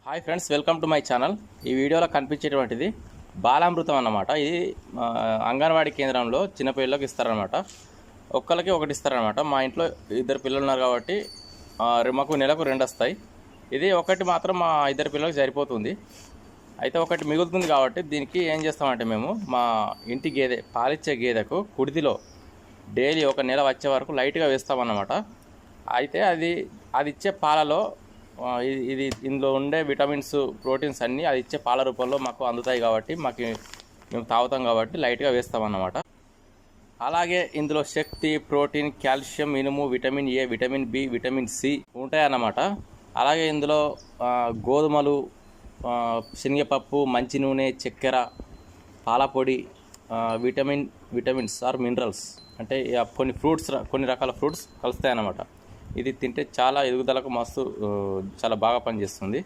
Hi friends, welcome to my channel. ఈ వీడియోలో కనిపించేటువంటిది బాలామృతం అన్నమాట. ఇది అంగన్వాడీ కేంద్రంలో చిన్నపిల్లలకు ఇస్తారనమాట. ఒక్కరికి ఒకటి ఇస్తారనమాట. మా ఇంట్లో ఇద్దరు పిల్లలు ఉన్నారు కాబట్టి మాకు నెలకు 2 వస్తాయి. ఇది ఒకటి మాత్రం మా ఇద్దరు పిల్లలకు సరిపోతుంది. అయితే ఒకటి మిగులుతుంది కాబట్టి దీనికి ఏం చేస్తామంటే మేము మా ఇంటి గేదె పాలిచ్చే గేదెకు కుడితిలో డైలీ ఒక నెల వచ్చే వరకు లైట్గా వేస్తామన్నమాట. అయితే అది ఇచ్చే పాలలో ఇది ఇందులో ఉండే విటమిన్స్, ప్రోటీన్స్ అన్నీ అది ఇచ్చే పాల రూపంలో మాకు అందుతాయి కాబట్టి మేము తాగుతాం కాబట్టి లైట్గా వేస్తామన్నమాట. అలాగే ఇందులో శక్తి, ప్రోటీన్, కాల్షియం, ఇనుము, vitamin A, vitamin B, vitamin C ఉంటాయన్నమాట. అలాగే ఇందులో గోధుమలు, శనగపప్పు, మంచి నూనె, చక్కెర, పాలపొడి, విటమిన్స్ ఆర్ మినరల్స్ అంటే కొన్ని రకాల ఫ్రూట్స్ కలుస్తాయి అన్నమాట. ఇది తింటే చాలా ఎదుగుదలకు చాలా బాగా పనిచేస్తుంది.